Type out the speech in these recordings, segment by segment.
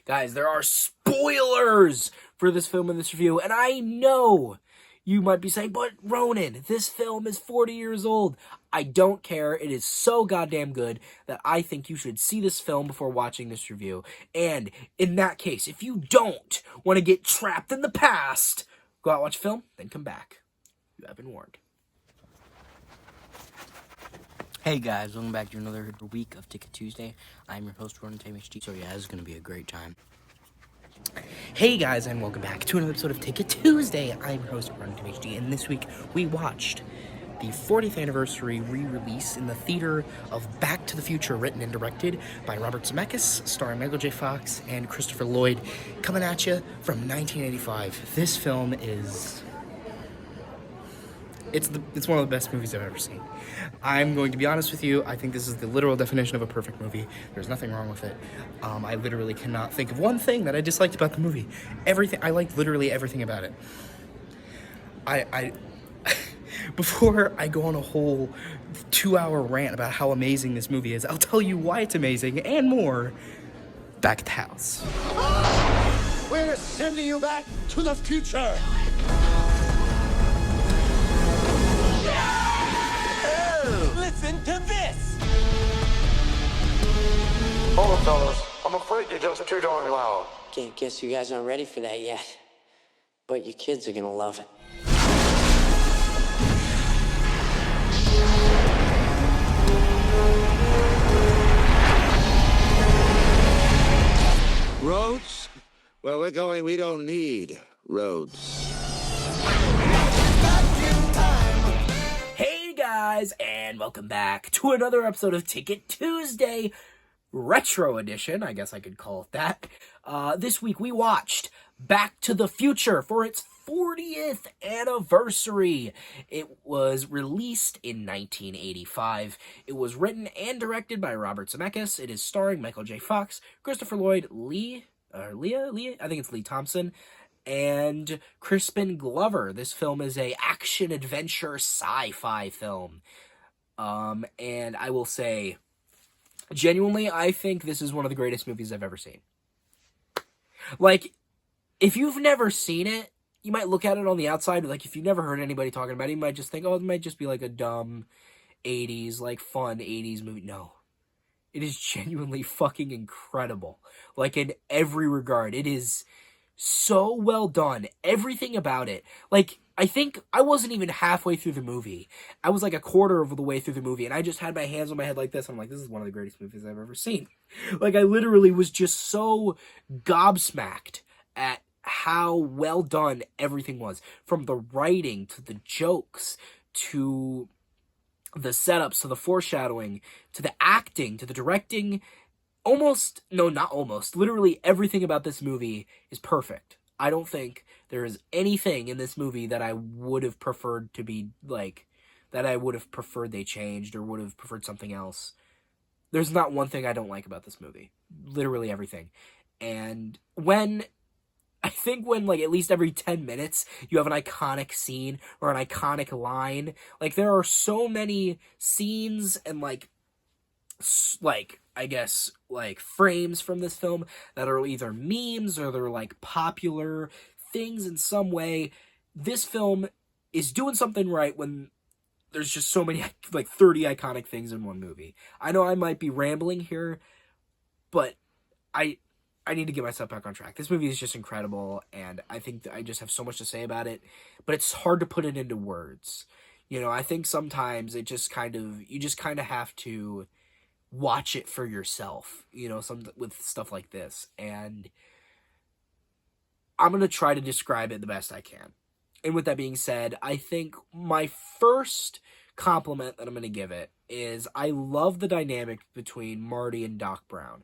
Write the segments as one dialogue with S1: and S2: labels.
S1: Guys, there are spoilers for this film in this review, and I know you might be saying, but Ronan, this film is 40 years old. I don't care. It is so goddamn good that I think you should see this film before watching this review. And in that case, if you don't want to get trapped in the past, go out, watch a film, then come back. You have been warned. Hey guys, welcome back to another week of Ticket Tuesday. I'm your host, Ronan HD. So yeah, this is going to be a great time. Hey guys, and welcome back to another episode of Ticket Tuesday. I'm your host, Ronan HD, and this week we watched the 40th anniversary re-release in the theater of Back to the Future, written and directed by Robert Zemeckis, starring Michael J. Fox and Christopher Lloyd, coming at you from 1985. This film is... It's one of the best movies I've ever seen. I'm going to be honest with you, I think this is the literal definition of a perfect movie. There's nothing wrong with it. I literally cannot think of one thing that I disliked about the movie. I liked literally everything about it. I before I go on a whole 2-hour rant about how amazing this movie is, I'll tell you why it's amazing and more back at the house.
S2: We're sending you back to the future. Listen to this!
S3: Hold on, fellas. I'm afraid you're just too darn loud.
S4: Guess you guys aren't ready for that yet. But your kids are gonna love it.
S2: Roads? Where we're going, we don't need roads.
S1: Hey guys, and welcome back to another episode of Ticket Tuesday, Retro Edition, I guess I could call it that. This week we watched Back to the Future for its 40th anniversary. It was released in 1985. It was written and directed by Robert Zemeckis. It is starring Michael J. Fox, Christopher Lloyd, Leah? I think it's Lee Thompson, and Crispin Glover. This film is a action-adventure sci-fi film. And I will say, genuinely, I think this is one of the greatest movies I've ever seen. Like, if you've never seen it, you might look at it on the outside, like, if you've never heard anybody talking about it, you might just think, oh, it might just be like a dumb 80s, like, fun 80s movie. No. It is genuinely fucking incredible. Like, in every regard. It is so well done. Everything about it. Like, I think I wasn't even halfway through the movie. I was like a quarter of the way through the movie, and I just had my hands on my head like this. I'm like, this is one of the greatest movies I've ever seen. Like, I literally was just so gobsmacked at how well done everything was. From the writing, to the jokes, to the setups, to the foreshadowing, to the acting, to the directing. Literally everything about this movie is perfect. I don't think there is anything in this movie that I would have preferred to be, like, that I would have preferred they changed or would have preferred something else. There's not one thing I don't like about this movie. Literally everything. And I think when, like, at least every 10 minutes, you have an iconic scene or an iconic line. Like, there are so many scenes and, I guess, like, frames from this film that are either memes or they're, like, popular things in some way. This film is doing something right when there's just so many, like, 30 iconic things in one movie. I know I might be rambling here, but I need to get myself back on track. This movie is just incredible, and I think that I just have so much to say about it, but it's hard to put it into words. You know, I think sometimes you just kind of have to watch it for yourself, you know, with stuff like this, and I'm going to try to describe it the best I can. And with that being said, I think my first compliment that I'm going to give it is I love the dynamic between Marty and Doc Brown.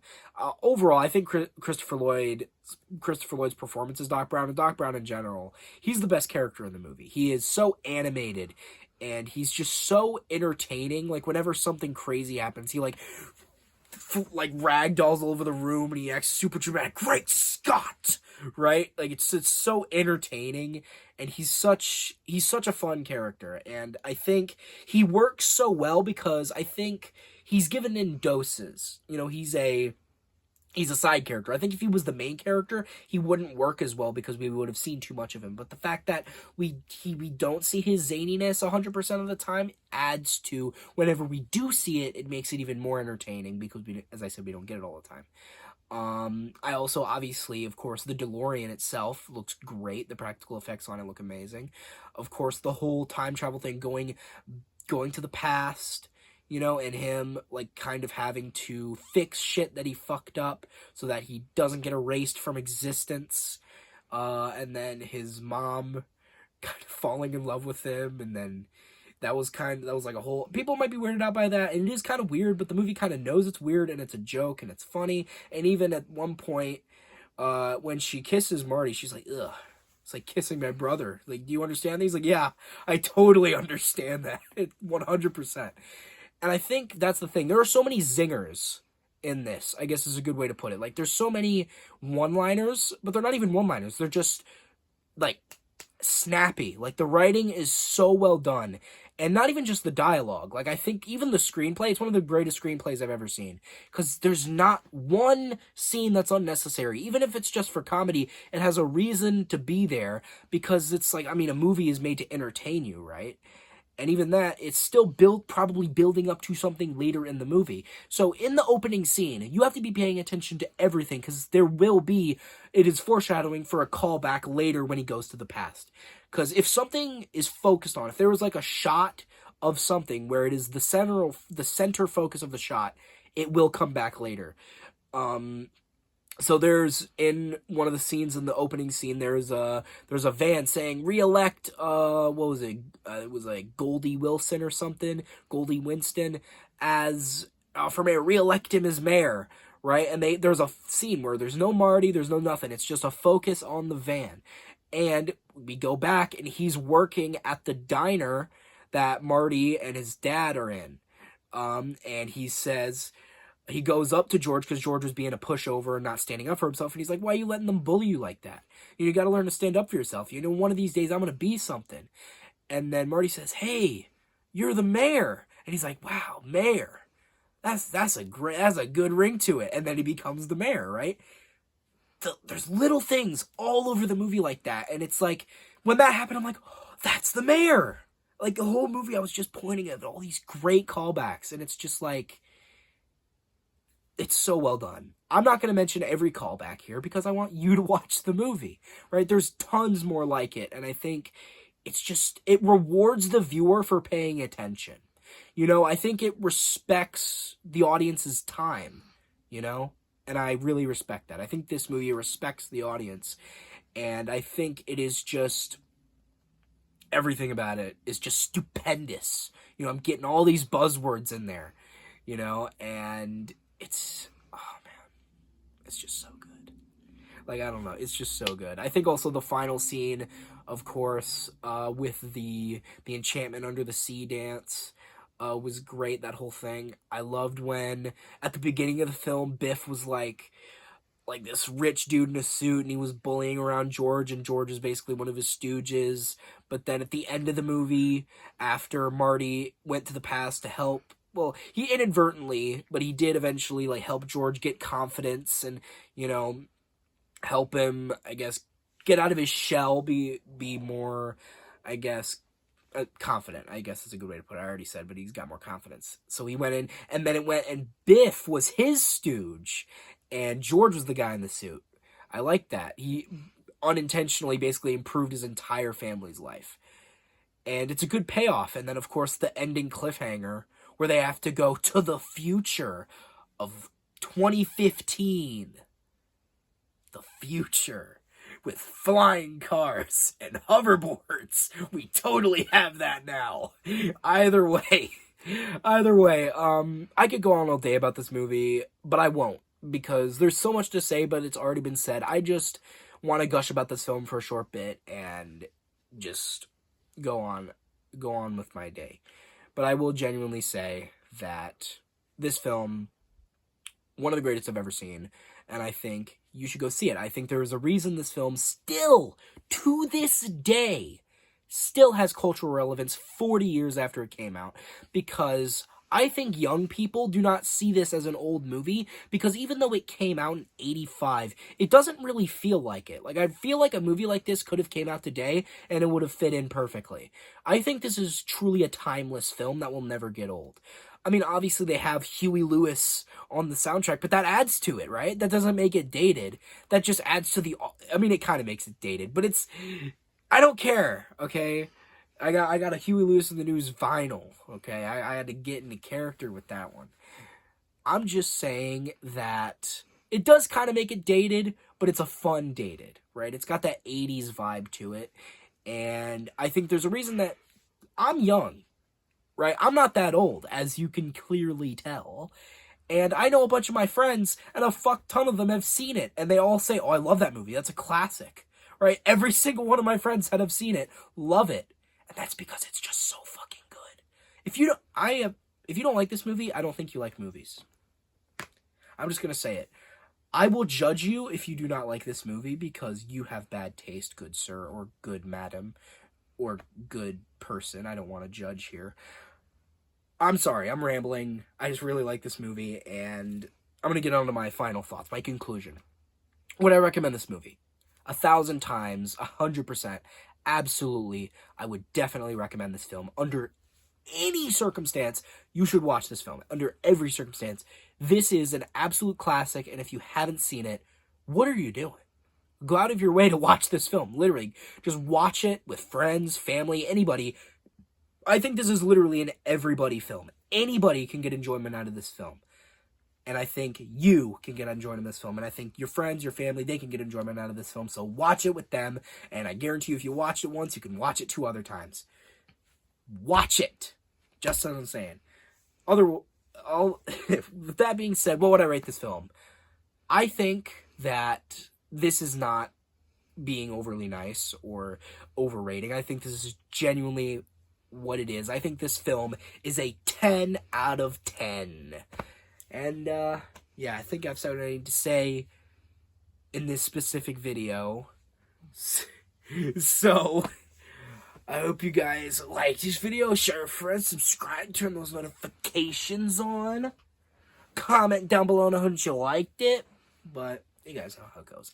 S1: Overall, I think Christopher Lloyd's performance as Doc Brown, and Doc Brown in general, he's the best character in the movie. He is so animated, and he's just so entertaining. Like, whenever something crazy happens, he, like ragdolls all over the room, and he acts super dramatic. Great Scott! Right? Like, it's so entertaining, and he's such a fun character, and I think he works so well because I think he's given in doses. You know, he's a he's a side character. I think if he was the main character, he wouldn't work as well because we would have seen too much of him. But the fact that we don't see his zaniness 100% of the time adds to, whenever we do see it, it makes it even more entertaining because, as I said, we don't get it all the time. I also, obviously, of course, the DeLorean itself looks great. The practical effects on it look amazing. Of course, the whole time travel thing, going to the past, and him, like, kind of having to fix shit that he fucked up so that he doesn't get erased from existence. And then his mom kind of falling in love with him, and then that was like a whole... People might be weirded out by that, and it is kind of weird, but the movie kind of knows it's weird, and it's a joke, and it's funny. And even at one point, when she kisses Marty, she's like, ugh, it's like kissing my brother. Like, do you understand that? He's like, yeah, I totally understand that. 100%. And I think that's the thing. There are so many zingers in this, I guess is a good way to put it. Like, there's so many one-liners, but they're not even one-liners. They're just, like, snappy. Like, the writing is so well done. And not even just the dialogue. Like, I think even the screenplay, it's one of the greatest screenplays I've ever seen. Because there's not one scene that's unnecessary. Even if it's just for comedy, it has a reason to be there. Because it's like, I mean, a movie is made to entertain you, right? And even that, it's still probably building up to something later in the movie. So in the opening scene, you have to be paying attention to everything, because it is foreshadowing for a callback later when he goes to the past. Because if something is focused on, if there was like a shot of something where it is the center focus of the shot, it will come back later. So there's, in one of the scenes in the opening scene, there's a van saying, re-elect, what was it? It was like Goldie Wilson or something, Goldie Winston, as, for mayor, re-elect him as mayor, right? And there's a scene where there's no Marty, there's no nothing, it's just a focus on the van. And we go back, and he's working at the diner that Marty and his dad are in. And he goes up to George because George was being a pushover and not standing up for himself. And he's like, why are you letting them bully you like that? You got to learn to stand up for yourself. One of these days I'm going to be something. And then Marty says, hey, you're the mayor. And he's like, wow, mayor. That's a good ring to it. And then he becomes the mayor, right? There's little things all over the movie like that. And it's like, when that happened, I'm like, oh, that's the mayor. Like, the whole movie, I was just pointing at all these great callbacks. And it's just like, it's so well done. I'm not going to mention every callback here because I want you to watch the movie, right? There's tons more like it. And I think it rewards the viewer for paying attention. I think it respects the audience's time, and I really respect that. I think this movie respects the audience, and I think it is just, everything about it is just stupendous. I'm getting all these buzzwords in there, and it's, oh man, it's just so good. Like, I don't know, it's just so good. I think also the final scene, of course, with the enchantment under the sea dance, was great, that whole thing. I loved when, at the beginning of the film, Biff was like this rich dude in a suit, and he was bullying around George, and George is basically one of his stooges. But then at the end of the movie, after Marty went to the past to help, well, he inadvertently, but he did eventually, like, help George get confidence and, help him, I guess, get out of his shell, be more, I guess, confident, I guess is a good way to put it. I already said, but he's got more confidence. So he went in, and then and Biff was his stooge, and George was the guy in the suit. I like that. He unintentionally basically improved his entire family's life. And it's a good payoff. And then, of course, the ending cliffhanger, where they have to go to the future of 2015. The future. With flying cars and hoverboards. We totally have that now. Either way, I could go on all day about this movie, but I won't, because there's so much to say, but it's already been said. I just want to gush about this film for a short bit and just go on with my day. But I will genuinely say that this film, one of the greatest I've ever seen, and I think you should go see it. I think there is a reason this film still, to this day, still has cultural relevance 40 years after it came out, because I think young people do not see this as an old movie because even though it came out in 85, it doesn't really feel like it. Like, I feel like a movie like this could have came out today and it would have fit in perfectly. I think this is truly a timeless film that will never get old. I mean, obviously they have Huey Lewis on the soundtrack, but that adds to it, right? That doesn't make it dated. That just adds to I mean, it kind of makes it dated, but I don't care, okay? I got a Huey Lewis in the News vinyl, okay? I had to get into character with that one. I'm just saying that it does kind of make it dated, but it's a fun dated, right? It's got that 80s vibe to it, and I think there's a reason that I'm young, right? I'm not that old, as you can clearly tell, and I know a bunch of my friends, and a fuck ton of them have seen it, and they all say, oh, I love that movie, that's a classic, right? Every single one of my friends that have seen it love it. And that's because it's just so fucking good. If you don't like this movie, I don't think you like movies. I'm just gonna say it. I will judge you if you do not like this movie because you have bad taste, good sir, or good madam, or good person. I don't want to judge here. I'm sorry, I'm rambling. I just really like this movie, and I'm gonna get on to my final thoughts, my conclusion. Would I recommend this movie? 1,000 times, 100%. Absolutely, I would definitely recommend this film. Under any circumstance, you should watch this film. Under every circumstance. This is an absolute classic, and if you haven't seen it, what are you doing? Go out of your way to watch this film. Literally, just watch it with friends, family, anybody. I think this is literally an everybody film. Anybody can get enjoyment out of this film. And I think you can get enjoyment in this film. And I think your friends, your family, they can get enjoyment out of this film. So watch it with them. And I guarantee you, if you watch it once, you can watch it 2 other times. Watch it. Just as I'm saying. With that being said, what would I rate this film? I think that this is not being overly nice or overrating. I think this is genuinely what it is. I think this film is a 10 out of 10. And, yeah, I think I've said what I need to say in this specific video. So, I hope you guys liked this video. Share with friends, subscribe, turn those notifications on. Comment down below on how much you liked it. But, you guys know how it goes.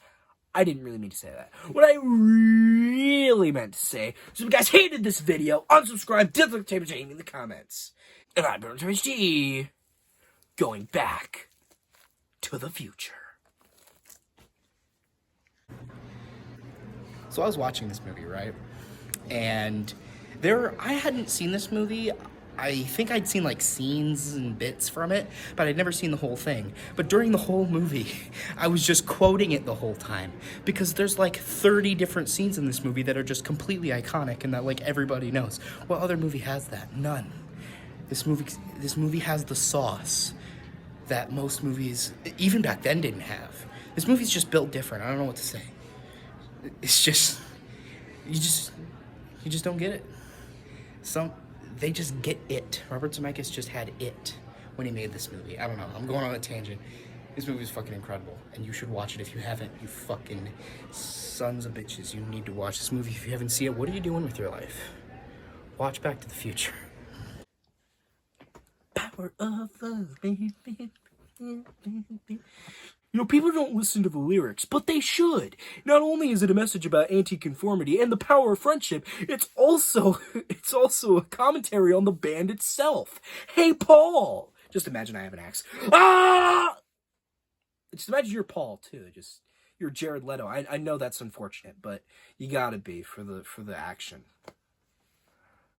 S1: I didn't really mean to say that. What I really meant to say is if you guys hated this video, unsubscribe, dislike, tape, in the comments. And I'm Burns HD. Going back to the future.
S5: So I was watching this movie, right? And I hadn't seen this movie. I think I'd seen like scenes and bits from it, but I'd never seen the whole thing. But during the whole movie, I was just quoting it the whole time because there's like 30 different scenes in this movie that are just completely iconic and that like everybody knows. What other movie has that? None. This movie has the sauce that most movies, even back then, didn't have. This movie's just built different. I don't know what to say. It's just, you just don't get it. They just get it. Robert Zemeckis just had it when he made this movie. I don't know. I'm going on a tangent. This movie is fucking incredible, and you should watch it if you haven't. You fucking sons of bitches. You need to watch this movie if you haven't seen it. What are you doing with your life? Watch Back to the Future.
S1: Power of love, baby. You know, people don't listen to the lyrics, but they should. Not only is it a message about anti-conformity and the power of friendship, it's also a commentary on the band itself. Hey, Paul! Just imagine I have an axe. Ah! Just imagine you're Paul, too. You're Jared Leto. I know that's unfortunate, but you gotta be for the action.